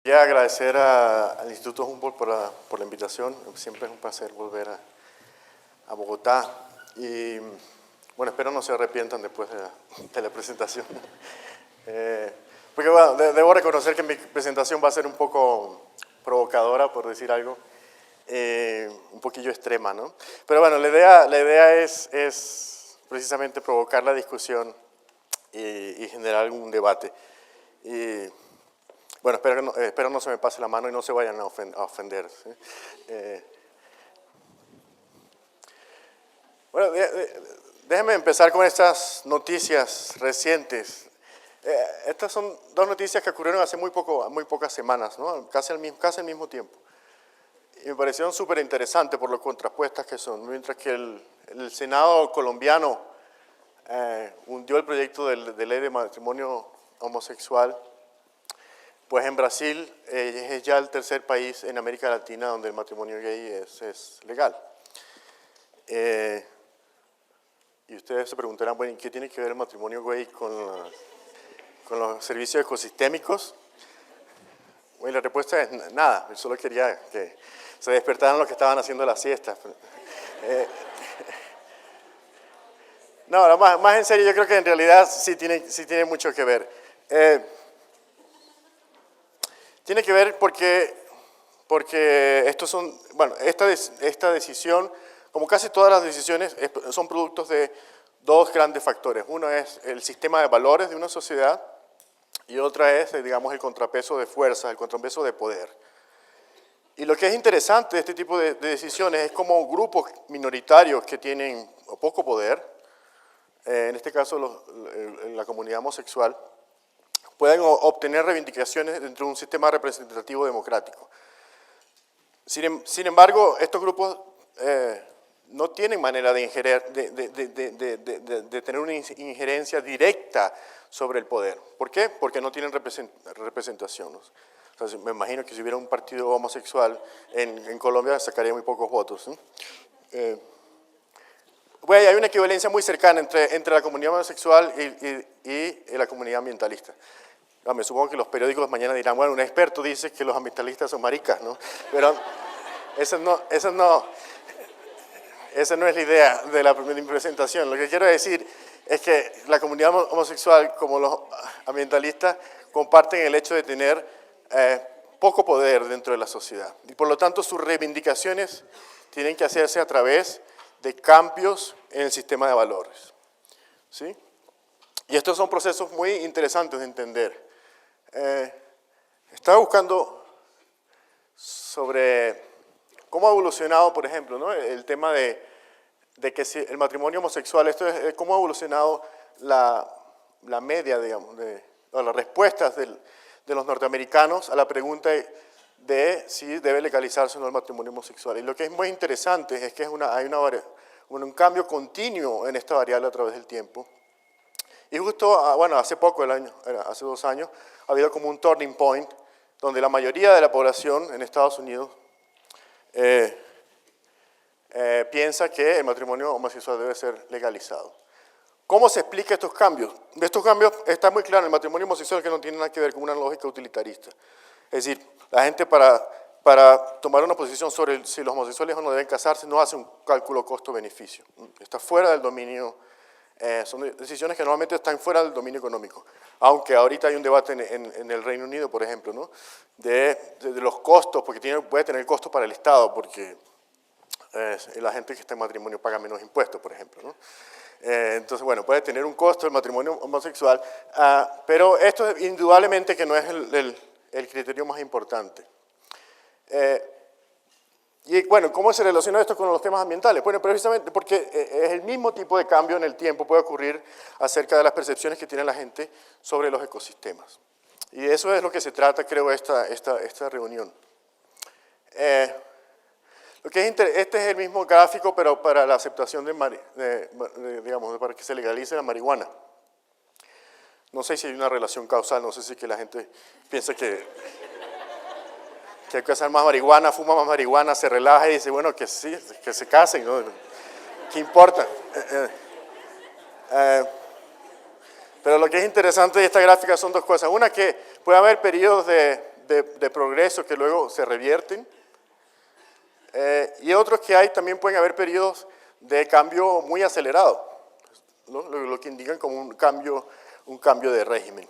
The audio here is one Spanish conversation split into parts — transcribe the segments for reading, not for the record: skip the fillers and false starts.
Quería agradecer al Instituto Humboldt por la invitación. Siempre es un placer volver a Bogotá. Y bueno, espero no se arrepientan después de la presentación. Porque bueno, debo reconocer que mi presentación va a ser un poco provocadora, por decir algo, un poquillo extrema, ¿no? Pero bueno, la idea es precisamente provocar la discusión y generar algún debate. Bueno, espero no se me pase la mano y no se vayan a ofender. ¿Sí? Bueno, déjenme empezar con estas noticias recientes. Estas son dos noticias que ocurrieron hace muy pocas semanas, ¿no? Casi al mismo tiempo. Y me parecieron súper interesantes por lo contrapuestas que son. Mientras que el Senado colombiano hundió el proyecto de ley de matrimonio homosexual, pues en Brasil es ya el tercer país en América Latina donde el matrimonio gay es legal. Y ustedes se preguntarán, bueno, ¿qué tiene que ver el matrimonio gay con los servicios ecosistémicos? Bueno, la respuesta es nada. Yo solo quería que se despertaran los que estaban haciendo la siesta. No, más en serio, yo creo que en realidad sí tiene mucho que ver. Tiene que ver porque estos son, bueno, esta decisión, como casi todas las decisiones, son productos de dos grandes factores. Uno es el sistema de valores de una sociedad y otra es, digamos, el contrapeso de fuerza, el contrapeso de poder. Y lo que es interesante de este tipo de decisiones es cómo grupos minoritarios que tienen poco poder, en este caso la comunidad homosexual, pueden obtener reivindicaciones dentro de un sistema representativo democrático. Sin embargo, estos grupos no tienen manera de tener una injerencia directa sobre el poder. ¿Por qué? Porque no tienen representación. Entonces, me imagino que si hubiera un partido homosexual en Colombia sacaría muy pocos votos, ¿sí? Bueno, hay una equivalencia muy cercana entre la comunidad homosexual y la comunidad ambientalista. Me supongo que los periódicos mañana dirán, bueno, un experto dice que los ambientalistas son maricas, ¿no? Pero esa no es la idea de mi presentación. Lo que quiero decir es que la comunidad homosexual, como los ambientalistas, comparten el hecho de tener poco poder dentro de la sociedad. Y por lo tanto, sus reivindicaciones tienen que hacerse a través de cambios en el sistema de valores. ¿Sí? Y estos son procesos muy interesantes de entender. Estaba buscando sobre cómo ha evolucionado, por ejemplo, ¿no? El tema de que si el matrimonio homosexual, esto es cómo ha evolucionado la media, digamos, o las respuestas de los norteamericanos a la pregunta de si debe legalizarse o no el matrimonio homosexual. Y lo que es muy interesante es que hay un cambio continuo en esta variable a través del tiempo. Y justo, bueno, hace 2 años, ha habido como un turning point donde la mayoría de la población en Estados Unidos piensa que el matrimonio homosexual debe ser legalizado. ¿Cómo se explica estos cambios? De estos cambios está muy claro, el matrimonio homosexual que no tiene nada que ver con una lógica utilitarista. Es decir, la gente para tomar una posición sobre si los homosexuales o no deben casarse no hace un cálculo costo-beneficio. Está fuera del dominio, son decisiones que normalmente están fuera del dominio económico. Aunque ahorita hay un debate en el Reino Unido, por ejemplo, ¿no? de los costos, porque puede tener costos para el Estado, porque la gente que está en matrimonio paga menos impuestos, por ejemplo, ¿no? Entonces, bueno, puede tener un costo el matrimonio homosexual, pero esto indudablemente que no es el criterio más importante. Y bueno, ¿cómo se relaciona esto con los temas ambientales? Bueno, precisamente porque es el mismo tipo de cambio en el tiempo puede ocurrir acerca de las percepciones que tiene la gente sobre los ecosistemas. Y de eso es lo que se trata, creo, esta reunión. Este es el mismo gráfico, pero para la aceptación digamos, para que se legalice la marihuana. No sé si hay una relación causal, no sé si que la gente piensa que hay que hacer más marihuana, fuma más marihuana, se relaja y dice, bueno, que sí, que se casen, ¿no? ¿Qué importa? Pero lo que es interesante de esta gráfica son dos cosas. Una, que puede haber periodos de de progreso que luego se revierten. Y otros que hay, también pueden haber periodos de cambio muy acelerado, ¿no? Lo que indican como un cambio de régimen.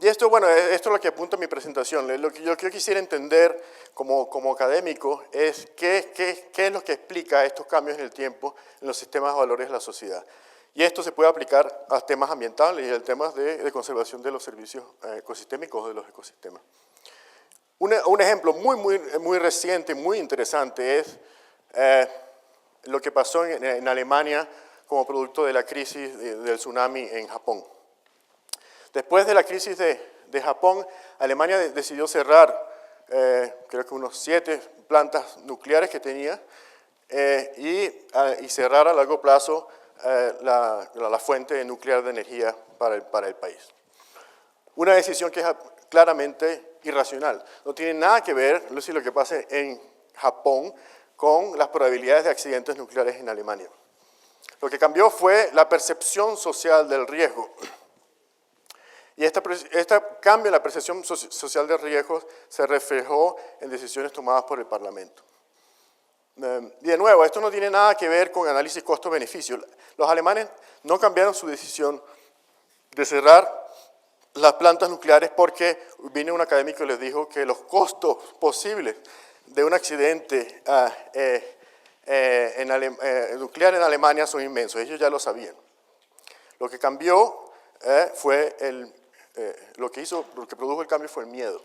Y esto, bueno, esto es lo que apunta a mi presentación. Lo que yo quisiera entender como académico es qué es lo que explica estos cambios en el tiempo en los sistemas de valores de la sociedad. Y esto se puede aplicar a temas ambientales y a temas de conservación de los servicios ecosistémicos de los ecosistemas. Un ejemplo muy reciente, muy interesante, es lo que pasó en Alemania como producto de la crisis del tsunami en Japón. Después de la crisis de Japón, Alemania decidió cerrar, creo que unos 7 plantas nucleares que tenía y cerrar a largo plazo la fuente nuclear de energía para el país. Una decisión que es claramente irracional. No tiene nada que ver, lo que pasa en Japón, con las probabilidades de accidentes nucleares en Alemania. Lo que cambió fue la percepción social del riesgo. Y este cambio en la percepción social de riesgos se reflejó en decisiones tomadas por el Parlamento. Y de nuevo, esto no tiene nada que ver con análisis costo-beneficio. Los alemanes no cambiaron su decisión de cerrar las plantas nucleares porque vino un académico y les dijo que los costos posibles de un accidente nuclear en Alemania son inmensos. Ellos ya lo sabían. Lo que cambió fue lo que produjo el cambio fue el miedo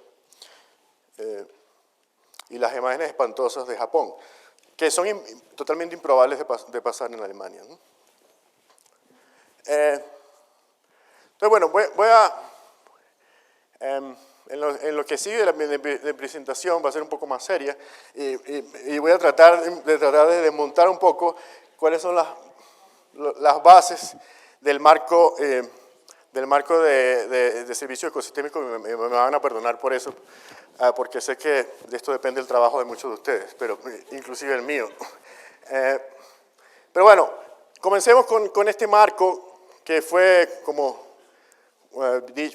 y las imágenes espantosas de Japón, que son totalmente improbables de pasar en Alemania, ¿no? Entonces, bueno, voy a en lo que sigue de presentación va a ser un poco más seria y voy a tratar de desmontar un poco cuáles son las bases del marco de servicio ecosistémico. Me van a perdonar por eso, porque sé que de esto depende el trabajo de muchos de ustedes, pero inclusive el mío. Pero bueno, comencemos con este marco que fue, como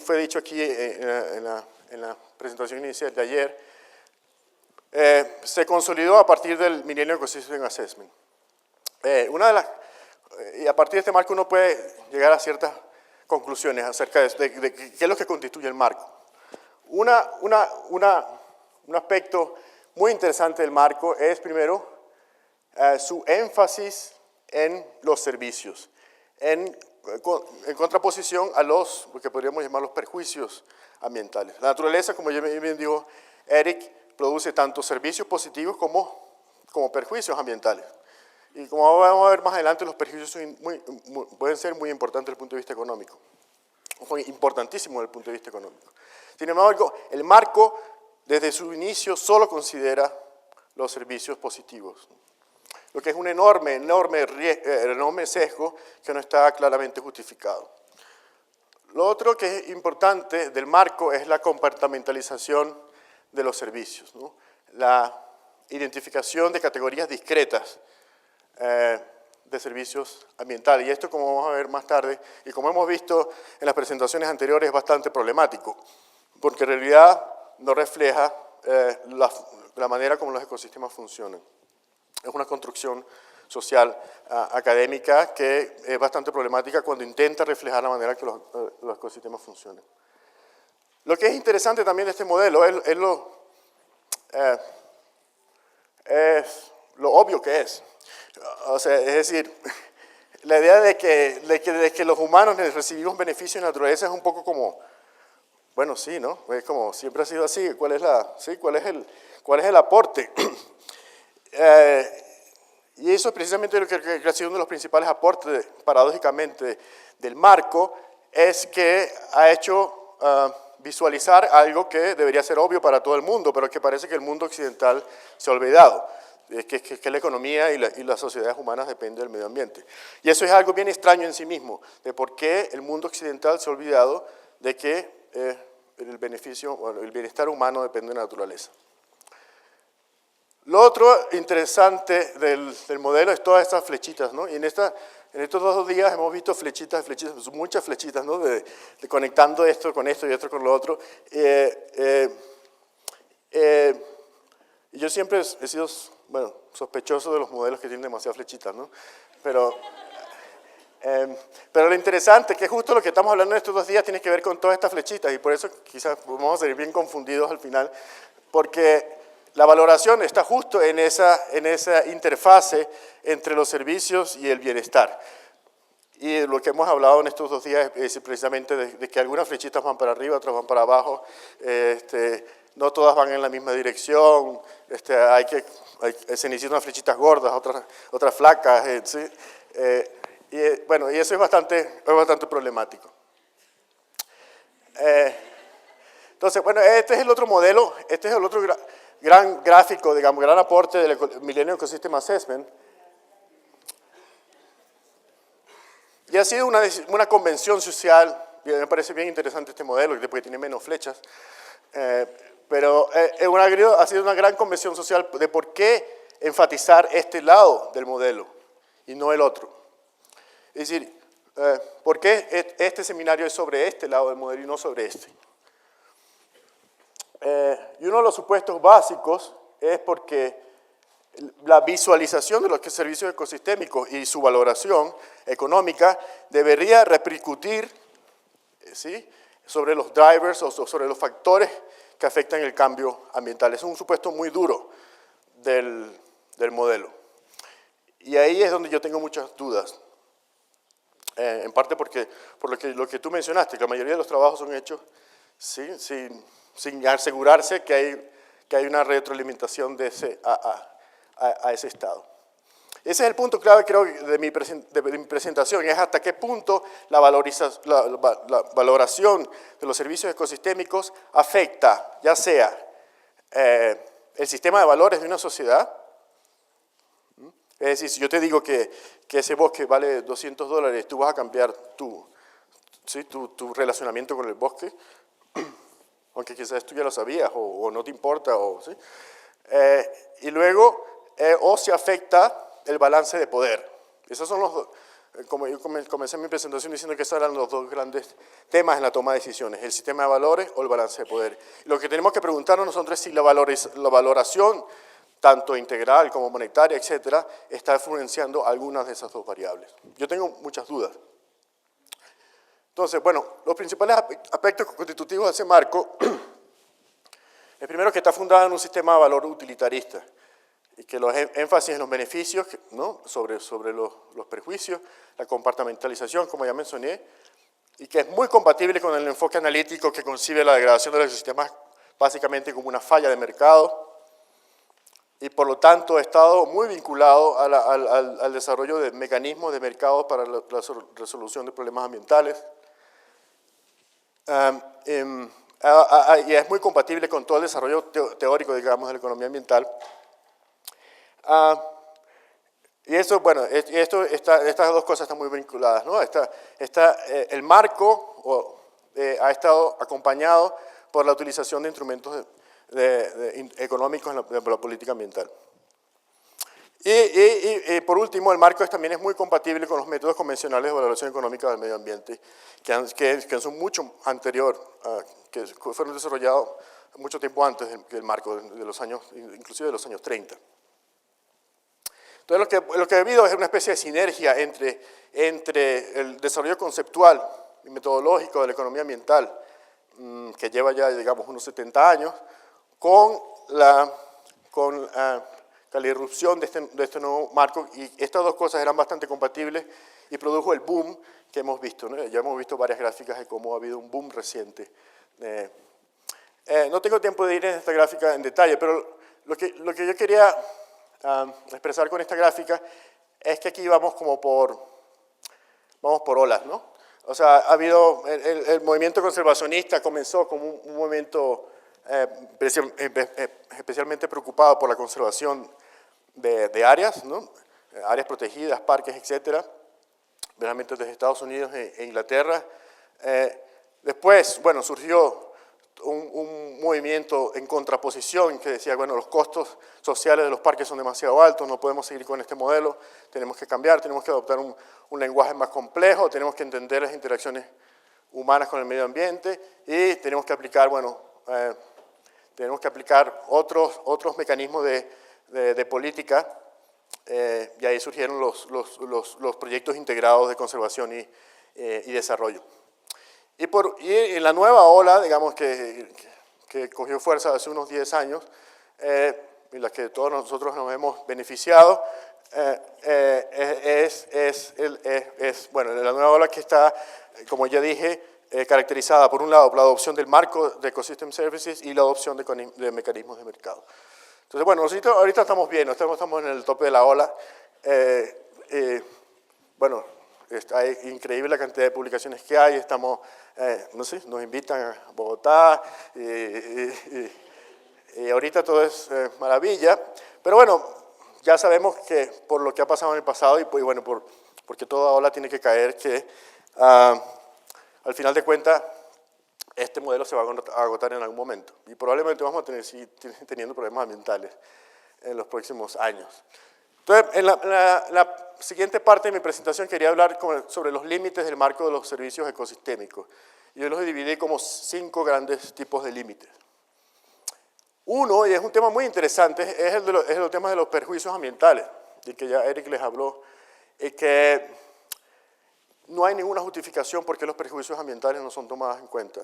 fue dicho aquí en la presentación inicial de ayer, se consolidó a partir del Millennium Ecosystem Assessment. Y a partir de este marco uno puede llegar a ciertas conclusiones acerca de qué es lo que constituye el marco. Un aspecto muy interesante del marco es, primero, su énfasis en los servicios, en contraposición a lo que podríamos llamar los perjuicios ambientales. La naturaleza, como ya bien dijo Eric, produce tanto servicios positivos como perjuicios ambientales. Y como vamos a ver más adelante, los perjuicios pueden ser muy importantes desde el punto de vista económico. Fue importantísimo desde el punto de vista económico. Sin embargo, el marco, desde su inicio, solo considera los servicios positivos, lo que es un enorme sesgo que no está claramente justificado. Lo otro que es importante del marco es la compartimentalización de los servicios, ¿no? La identificación de categorías discretas de servicios ambientales. Y esto, como vamos a ver más tarde, y como hemos visto en las presentaciones anteriores, es bastante problemático, porque en realidad no refleja la manera como los ecosistemas funcionan. Es una construcción social académica que es bastante problemática cuando intenta reflejar la manera que los ecosistemas funcionan. Lo que es interesante también de este modelo es lo obvio que es. O sea, es decir, la idea de que los humanos recibimos beneficios de la naturaleza es un poco como, bueno, sí, ¿no? Es como, siempre ha sido así. ¿Cuál es el aporte? Y eso es precisamente lo que ha sido uno de los principales aportes, paradójicamente, del marco, es que ha hecho visualizar algo que debería ser obvio para todo el mundo, pero que parece que el mundo occidental se ha olvidado, que la economía y las sociedades humanas dependen del medio ambiente. Y eso es algo bien extraño en sí mismo, de por qué el mundo occidental se ha olvidado de que el bienestar humano depende de la naturaleza. Lo otro interesante del modelo es todas estas flechitas, ¿no? Y en esta En estos 2 días hemos visto flechitas, muchas flechitas, ¿no? de conectando esto con esto y esto con lo otro. Yo siempre he sido, bueno, sospechoso de los modelos que tienen demasiadas flechitas, ¿no? Pero lo interesante es que justo lo que estamos hablando en estos 2 días tiene que ver con todas estas flechitas, y por eso quizás vamos a salir bien confundidos al final, porque la valoración está justo en esa interfase entre los servicios y el bienestar. Y lo que hemos hablado en estos 2 días es precisamente de que algunas flechitas van para arriba, otras van para abajo, no todas van en la misma dirección, se necesitan unas flechitas gordas, otras flacas, ¿sí? Bueno, y eso es bastante problemático. Entonces, bueno, este es el otro modelo, este es el otro gran gráfico, digamos, gran aporte del Millennium Ecosystem Assessment. Y ha sido una convención social, me parece bien interesante este modelo, porque tiene menos flechas, pero ha sido una gran convención social de por qué enfatizar este lado del modelo y no el otro. Es decir, ¿por qué este seminario es sobre este lado del modelo y no sobre este? Y uno de los supuestos básicos es porque la visualización de los servicios ecosistémicos y su valoración económica debería repercutir, ¿sí?, sobre los drivers o sobre los factores que afectan el cambio ambiental. Es un supuesto muy duro del modelo. Y ahí es donde yo tengo muchas dudas. En parte porque, por lo que tú mencionaste, que la mayoría de los trabajos son hechos, ¿sí?, sin asegurarse que hay una retroalimentación de a ese estado. Ese es el punto clave, creo, de mi presentación, es hasta qué punto la valoración de los servicios ecosistémicos afecta, ya sea el sistema de valores de una sociedad. Es decir, si yo te digo que ese bosque vale $200, tú vas a cambiar tu relacionamiento con el bosque, aunque quizás tú ya lo sabías o no te importa, ¿sí? Y luego, o se afecta el balance de poder. Esos son los dos, como yo comencé mi presentación diciendo que esos eran los dos grandes temas en la toma de decisiones, el sistema de valores o el balance de poder. Lo que tenemos que preguntarnos nosotros es si la valoración, tanto integral como monetaria, etcétera, está influenciando algunas de esas dos variables. Yo tengo muchas dudas. Entonces, bueno, los principales aspectos constitutivos de ese marco, el primero, que está fundado en un sistema de valor utilitarista, y que los énfasis en los beneficios, ¿no?, sobre los prejuicios, la compartimentalización, como ya mencioné, y que es muy compatible con el enfoque analítico que concibe la degradación de los sistemas básicamente como una falla de mercado, y por lo tanto ha estado muy vinculado al desarrollo de mecanismos de mercado para la resolución de problemas ambientales. Y es muy compatible con todo el desarrollo teórico, digamos, de la economía ambiental. Y eso, bueno, estas dos cosas están muy vinculadas, ¿no? El marco ha estado acompañado por la utilización de instrumentos económicos en la política ambiental. Y por último, el marco también es muy compatible con los métodos convencionales de valoración económica del medio ambiente, que son mucho anterior, que fueron desarrollados mucho tiempo antes del marco, de los años, inclusive de los años 30. Entonces, lo que ha habido es una especie de sinergia entre el desarrollo conceptual y metodológico de la economía ambiental, que lleva ya, digamos, unos 70 años, con la irrupción de este nuevo marco, y estas dos cosas eran bastante compatibles y produjo el boom que hemos visto, ¿no? Ya hemos visto varias gráficas de cómo ha habido un boom reciente. No tengo tiempo de ir en esta gráfica en detalle, pero lo que yo quería expresar con esta gráfica es que aquí vamos por olas, ¿no? O sea, ha habido, el movimiento conservacionista comenzó como un movimiento especialmente preocupado por la conservación de áreas, ¿no?, áreas protegidas, parques, etcétera, realmente desde Estados Unidos e Inglaterra. Después, bueno, surgió un un movimiento en contraposición que decía, bueno, los costos sociales de los parques son demasiado altos, no podemos seguir con este modelo, tenemos que cambiar, tenemos que adoptar un lenguaje más complejo, tenemos que entender las interacciones humanas con el medio ambiente y tenemos que aplicar, bueno, otros mecanismos de política, y ahí surgieron los proyectos integrados de conservación y desarrollo. Y en la nueva ola, digamos, que cogió fuerza hace unos 10 años, en la que todos nosotros nos hemos beneficiado, bueno, la nueva ola que está, como ya dije, caracterizada por un lado por la adopción del marco de Ecosystem Services y la adopción de mecanismos de mercado. Entonces, bueno, nosotros ahorita estamos bien, estamos en el tope de la ola. Bueno, es increíble la cantidad de publicaciones que hay, estamos, no sé, nos invitan a Bogotá, y ahorita todo es maravilla, pero bueno, ya sabemos que por lo que ha pasado en el pasado y pues, bueno, porque toda ola tiene que caer, que al final de cuentas este modelo se va a agotar en algún momento y probablemente vamos a seguir teniendo problemas ambientales en los próximos años. Entonces, en la siguiente parte de mi presentación quería hablar sobre los límites del marco de los servicios ecosistémicos. Yo los dividí como 5 grandes tipos de límites. Uno, y es un tema muy interesante, es el tema de los perjuicios ambientales, del que ya Eric les habló, y que no hay ninguna justificación por qué los perjuicios ambientales no son tomados en cuenta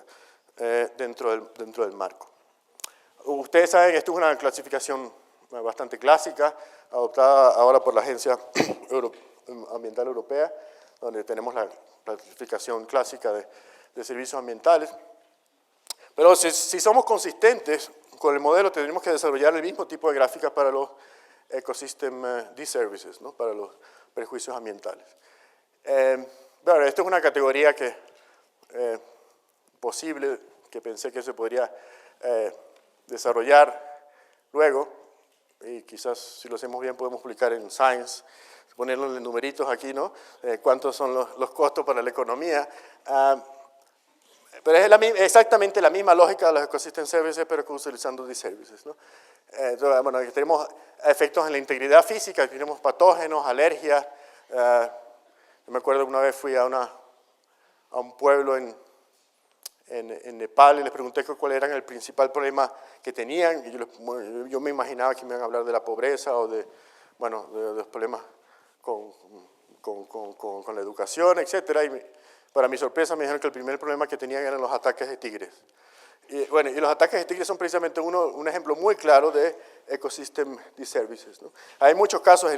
dentro del marco. Ustedes saben, esto es una clasificación bastante clásica, adoptada ahora por la Agencia Ambiental Europea, donde tenemos la clasificación clásica de servicios ambientales. Pero si somos consistentes con el modelo, tendremos que desarrollar el mismo tipo de gráficas para los Ecosystem Disservices, ¿no? Para los perjuicios ambientales. Bueno, esto es una categoría posible, que pensé que se podría desarrollar luego, y quizás si lo hacemos bien podemos publicar en Science, ponerlo en numeritos aquí, ¿no? Cuántos son los costos para la economía. Pero es exactamente la misma lógica de los Ecosystem Services, pero utilizando Disservices, ¿no? Entonces, bueno, tenemos efectos en la integridad física, tenemos patógenos, alergias. Yo me acuerdo una vez fui a un pueblo en Nepal y les pregunté cuál era el principal problema que tenían. Y yo me imaginaba que me iban a hablar de la pobreza o de los problemas con la educación, etc. Y para mi sorpresa me dijeron que el primer problema que tenían eran los ataques de tigres. Y los ataques de tigres son precisamente un ejemplo muy claro de Ecosystem Disservices, ¿no? Hay muchos casos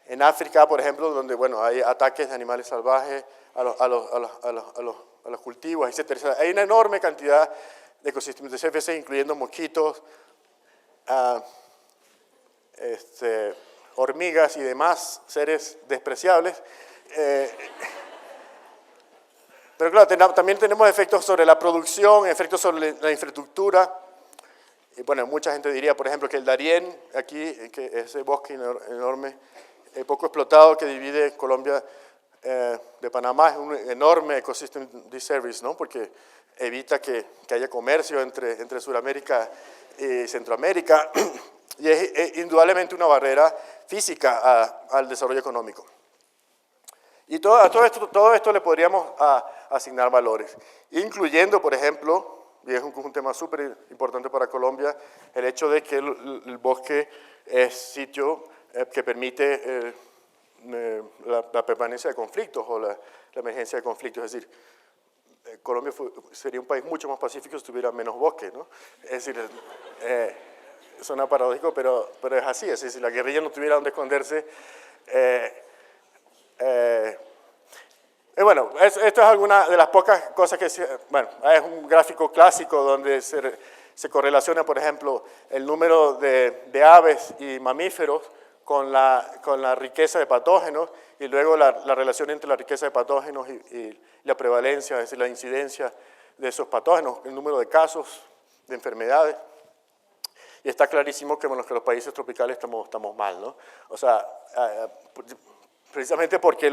en África, por ejemplo, donde hay ataques de animales salvajes a los cultivos, etc. O sea, hay una enorme cantidad de ecosistemas de CFC, incluyendo mosquitos, hormigas y demás seres despreciables. Pero claro, también tenemos efectos sobre la producción, efectos sobre la infraestructura. Y bueno, mucha gente diría, por ejemplo, que el Darién, aquí, que ese bosque enorme, poco explotado que divide Colombia de Panamá, es un enorme ecosystem disservice, ¿no? Porque evita que haya comercio entre Sudamérica y Centroamérica, y es indudablemente una barrera física al desarrollo económico. Y todo esto le podríamos asignar valores, incluyendo, por ejemplo, y es un tema súper importante para Colombia, el hecho de que el bosque es sitio que permite la permanencia de conflictos o la emergencia de conflictos. Es decir, Colombia sería un país mucho más pacífico si tuviera menos bosque, ¿no? Es decir, suena paradójico, pero es así. Es decir, si la guerrilla no tuviera donde esconderse. Bueno, esto es alguna de las pocas cosas que... Bueno, es un gráfico clásico donde se correlaciona, por ejemplo, el número de aves y mamíferos con la riqueza de patógenos y luego la relación entre la riqueza de patógenos y la prevalencia, es decir, la incidencia de esos patógenos, el número de casos de enfermedades. Y está clarísimo que, bueno, que los países tropicales estamos mal, ¿no? O sea, precisamente porque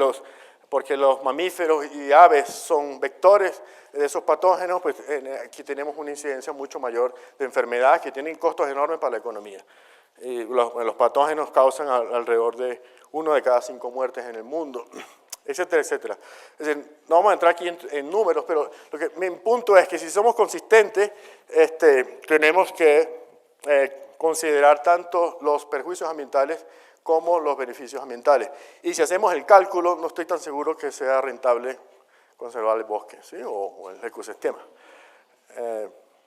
porque los mamíferos y aves son vectores de esos patógenos, pues aquí tenemos una incidencia mucho mayor de enfermedades que tienen costos enormes para la economía. Y los patógenos causan alrededor de 1 de cada 5 muertes en el mundo, etcétera, etcétera. Es decir, no vamos a entrar aquí en números, pero mi punto es que si somos consistentes, tenemos que considerar tanto los perjuicios ambientales como los beneficios ambientales. Y si hacemos el cálculo, no estoy tan seguro que sea rentable conservar el bosque, ¿sí? o el ecosistema.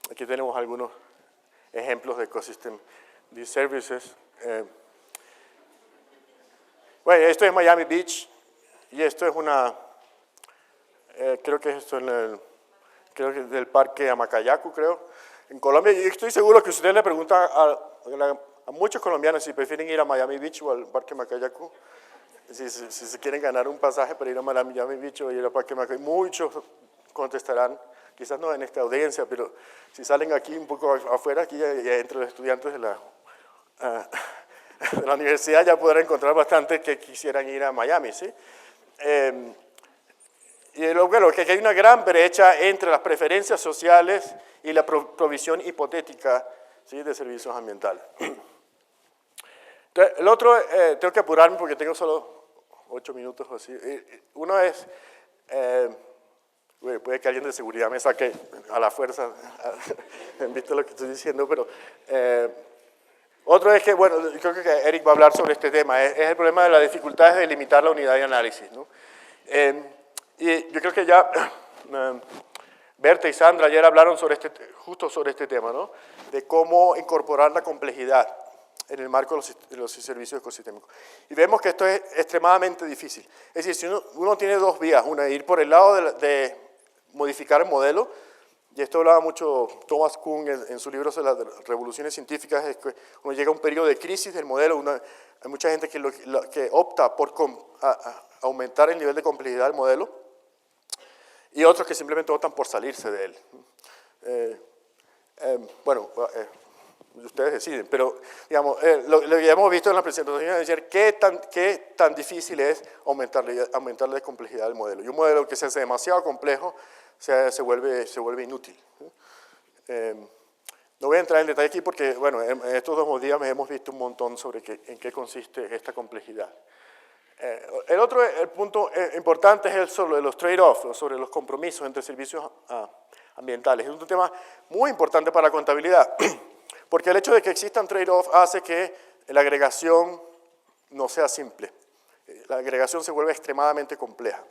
Aquí tenemos algunos ejemplos de ecosystem services. Bueno, esto es Miami Beach y esto es creo que es esto creo que del parque Amacayacu, creo, en Colombia. Y estoy seguro que si usted le pregunta a muchos colombianos si prefieren ir a Miami Beach o al parque Amacayacu, si se quieren ganar un pasaje para ir a Miami Beach o ir al parque Amacayacu, muchos contestarán, quizás no en esta audiencia, pero si salen aquí un poco afuera, aquí entre los estudiantes de la universidad ya podrán encontrar bastante que quisieran ir a Miami, ¿sí? Y bueno, que hay una gran brecha entre las preferencias sociales y la provisión hipotética, ¿sí?, de servicios ambientales. Entonces, el otro, tengo que apurarme porque tengo solo 8 minutos o así. Uno es, puede que alguien de seguridad me saque a la fuerza, ¿viste lo que estoy diciendo? Pero otro es que, bueno, creo que Eric va a hablar sobre este tema, es el problema de las dificultades de limitar la unidad de análisis, ¿no? Y yo creo que ya Berta y Sandra ayer hablaron justo sobre este tema, ¿no? De cómo incorporar la complejidad en el marco de los servicios ecosistémicos. Y vemos que esto es extremadamente difícil. Es decir, si uno tiene dos vías, una, ir por el lado de modificar el modelo, y esto hablaba mucho Thomas Kuhn en su libro sobre las revoluciones científicas, es que uno llega a un periodo de crisis del modelo, hay mucha gente que opta por aumentar el nivel de complejidad del modelo, y otros que simplemente optan por salirse de él. Bueno, ustedes deciden, pero digamos, lo que ya hemos visto en la presentación es decir, qué tan difícil es aumentarle complejidad al modelo. Y un modelo que se hace demasiado complejo se vuelve inútil. No voy a entrar en detalle aquí porque, bueno, en estos 2 días hemos visto un montón sobre en qué consiste esta complejidad. El punto importante es el sobre los trade-offs, sobre los compromisos entre servicios ambientales. Es un tema muy importante para la contabilidad, porque el hecho de que existan trade-offs hace que la agregación no sea simple. La agregación se vuelve extremadamente compleja.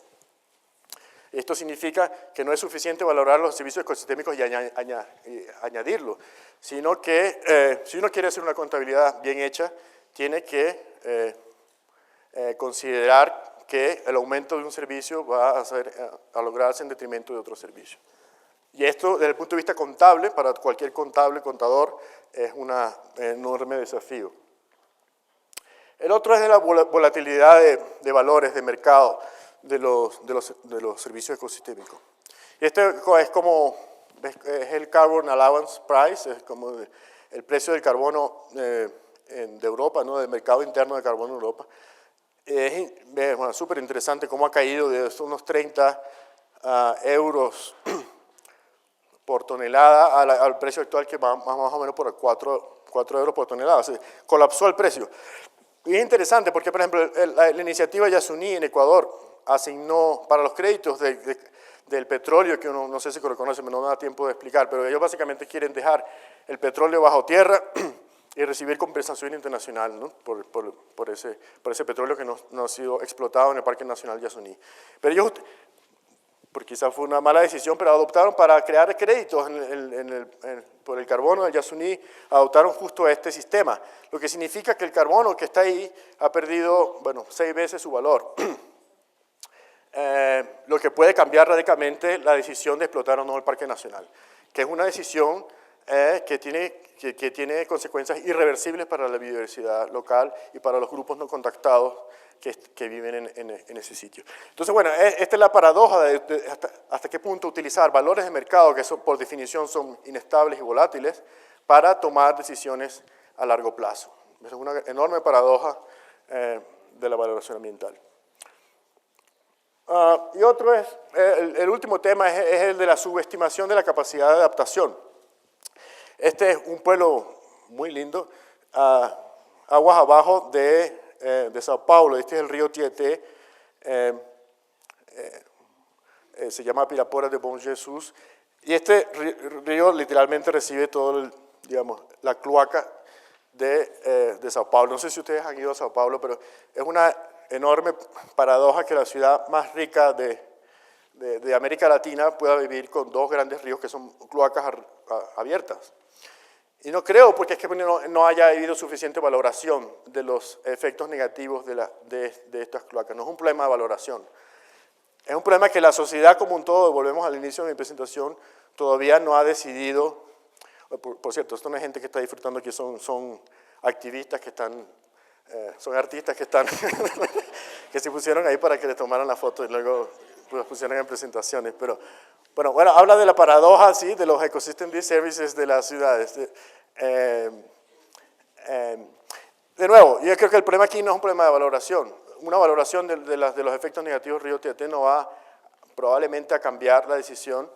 Esto significa que no es suficiente valorar los servicios ecosistémicos y añadirlo, sino que si uno quiere hacer una contabilidad bien hecha, tiene que considerar que el aumento de un servicio va a lograrse en detrimento de otro servicio. Y esto, desde el punto de vista contable, para cualquier contador, es un enorme desafío. El otro es de la volatilidad de valores de mercado de los servicios ecosistémicos. Y este es el Carbon Allowance Price, es como el precio del carbono de Europa, ¿no?, del mercado interno de carbono en Europa. Es súper interesante cómo ha caído de unos 30 euros por tonelada al precio actual que va más o menos por 4 euros por tonelada. O sea, colapsó el precio. Y es interesante porque, por ejemplo, la iniciativa Yasuní en Ecuador asignó para los créditos del petróleo, que uno no sé si lo conoce, no me da tiempo de explicar, pero ellos básicamente quieren dejar el petróleo bajo tierra y recibir compensación internacional, ¿no?, por ese petróleo que no ha sido explotado en el Parque Nacional Yasuní. Pero ellos, porque quizás fue una mala decisión, pero adoptaron para crear créditos por el carbono del Yasuní, adoptaron justo este sistema, lo que significa que el carbono que está ahí ha perdido, bueno, 6 veces su valor. Lo que puede cambiar radicalmente la decisión de explotar o no el Parque Nacional, que es una decisión que tiene consecuencias irreversibles para la biodiversidad local y para los grupos no contactados que viven en ese sitio. Entonces, bueno, esta es la paradoja de hasta qué punto utilizar valores de mercado que por definición son inestables y volátiles para tomar decisiones a largo plazo. Es una enorme paradoja de la valoración ambiental. Y otro es, el último tema es el de la subestimación de la capacidad de adaptación. Este es un pueblo muy lindo, aguas abajo de Sao Paulo. Este es el río Tietê, se llama Pirapora de Bom Jesus. Y este río literalmente recibe todo, digamos, la cloaca de Sao Paulo. No sé si ustedes han ido a Sao Paulo, pero es una enorme paradoja que la ciudad más rica de América Latina pueda vivir con dos grandes ríos que son cloacas abiertas. Y no creo, porque es que no haya habido suficiente valoración de los efectos negativos de estas cloacas. No es un problema de valoración. Es un problema que la sociedad como un todo, volvemos al inicio de mi presentación, todavía no ha decidido. Por cierto, esto no es gente que está disfrutando aquí, son activistas que están, son artistas que están, que se pusieron ahí para que les tomaran la foto y luego las pusieron en presentaciones. Pero bueno, habla de la paradoja, ¿sí?, de los ecosystem services de las ciudades. De nuevo, yo creo que el problema aquí no es un problema de valoración. Una valoración de los efectos negativos del río Tietê no va probablemente a cambiar la decisión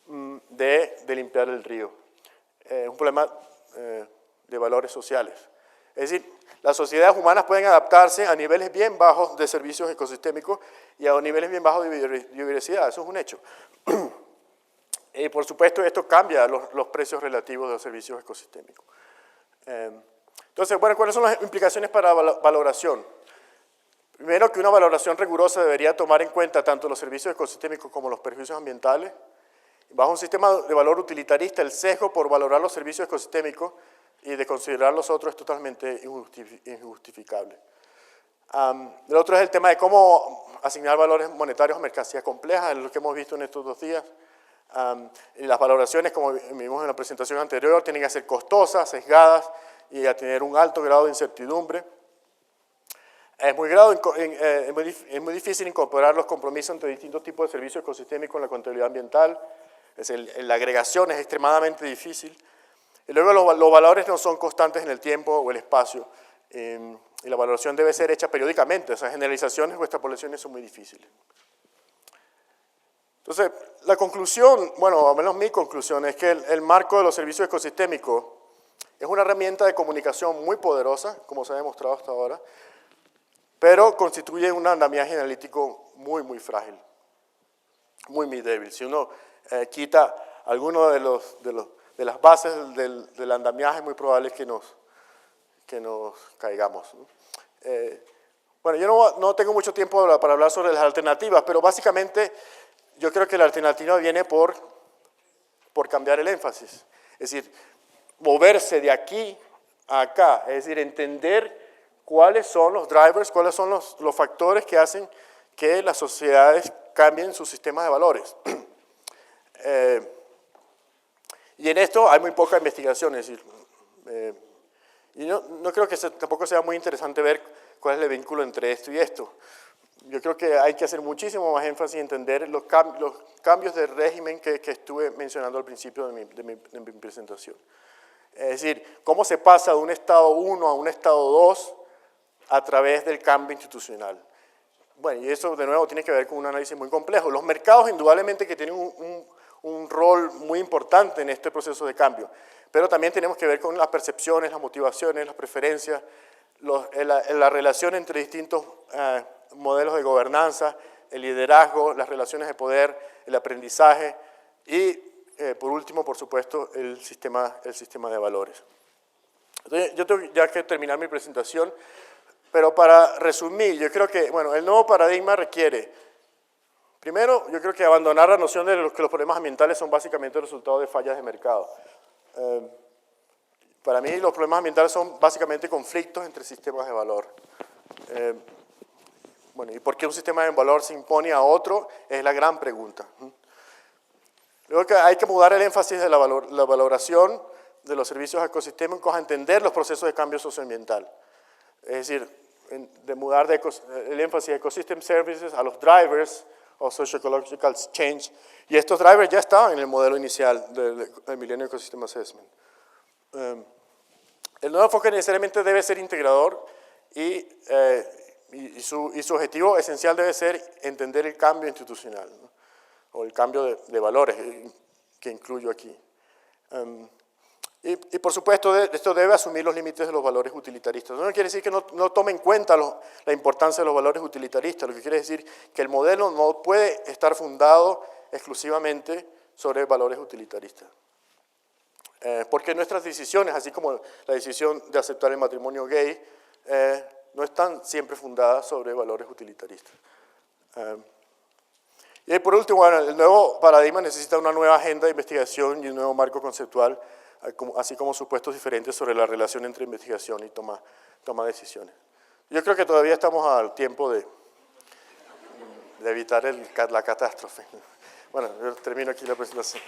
de limpiar el río. Es un problema de valores sociales. Es decir, las sociedades humanas pueden adaptarse a niveles bien bajos de servicios ecosistémicos y a niveles bien bajos de biodiversidad, eso es un hecho. Y por supuesto esto cambia los precios relativos de los servicios ecosistémicos. Entonces, bueno, ¿cuáles son las implicaciones para la valoración? Primero, que una valoración rigurosa debería tomar en cuenta tanto los servicios ecosistémicos como los perjuicios ambientales. Bajo un sistema de valor utilitarista, el sesgo por valorar los servicios ecosistémicos y de considerar los otros es totalmente injustificable. El otro es el tema de cómo asignar valores monetarios a mercancías complejas, lo que hemos visto en estos 2 días. Y las valoraciones, como vimos en la presentación anterior, tienen que ser costosas, sesgadas y a tener un alto grado de incertidumbre. Es muy difícil incorporar los compromisos entre distintos tipos de servicios ecosistémicos en la contabilidad ambiental. La agregación es extremadamente difícil. Y luego los valores no son constantes en el tiempo o el espacio. Y la valoración debe ser hecha periódicamente. Esas generalizaciones o extrapolaciones son muy difíciles. Entonces, la conclusión, bueno, al menos mi conclusión, es que el marco de los servicios ecosistémicos es una herramienta de comunicación muy poderosa, como se ha demostrado hasta ahora, pero constituye un andamiaje analítico muy, muy frágil, muy débil. Si uno quita alguno de las bases del andamiaje, es muy probable que nos caigamos, ¿no? Bueno, yo no tengo mucho tiempo para hablar sobre las alternativas, pero básicamente yo creo que la alternativa viene por cambiar el énfasis. Es decir, moverse de aquí a acá, es decir, entender cuáles son los drivers, cuáles son los factores que hacen que las sociedades cambien sus sistemas de valores. Y en esto hay muy poca investigación, es decir, y no creo que tampoco sea muy interesante ver cuál es el vínculo entre esto y esto. Yo creo que hay que hacer muchísimo más énfasis en entender los cambios de régimen que estuve mencionando al principio de mi presentación. Es decir, cómo se pasa de un estado 1 a un estado 2 a través del cambio institucional. Bueno, y eso de nuevo tiene que ver con un análisis muy complejo. Los mercados indudablemente que tienen un rol muy importante en este proceso de cambio, pero también tenemos que ver con las percepciones, las motivaciones, las preferencias, la relación entre distintos modelos de gobernanza, el liderazgo, las relaciones de poder, el aprendizaje y, por último, por supuesto, el sistema de valores. Entonces, yo tengo ya que terminar mi presentación, pero para resumir, yo creo que, bueno, el nuevo paradigma requiere, primero, yo creo que abandonar la noción de que los problemas ambientales son básicamente el resultado de fallas de mercado. Para mí, los problemas ambientales son básicamente conflictos entre sistemas de valor. Bueno, ¿y por qué un sistema de valor se impone a otro? Es la gran pregunta. Luego que hay que mudar el énfasis de la valoración de los servicios ecosistémicos a entender los procesos de cambio socioambiental. Es decir, de mudar el énfasis de ecosystem services a los drivers o socio-ecological change. Y estos drivers ya estaban en el modelo inicial del Millennium Ecosystem Assessment. El nuevo enfoque necesariamente debe ser integrador y su objetivo esencial debe ser entender el cambio institucional, ¿no? O el cambio de valores que incluyo aquí. Y por supuesto, esto debe asumir los límites de los valores utilitaristas. Eso no quiere decir que no tome en cuenta la importancia de los valores utilitaristas, lo que quiere decir que el modelo no puede estar fundado exclusivamente sobre valores utilitaristas. Porque nuestras decisiones, así como la decisión de aceptar el matrimonio gay, no están siempre fundadas sobre valores utilitaristas. Y por último, bueno, el nuevo paradigma necesita una nueva agenda de investigación y un nuevo marco conceptual, así como supuestos diferentes sobre la relación entre investigación y toma de decisiones. Yo creo que todavía estamos al tiempo de evitar la catástrofe. Bueno, yo termino aquí la presentación.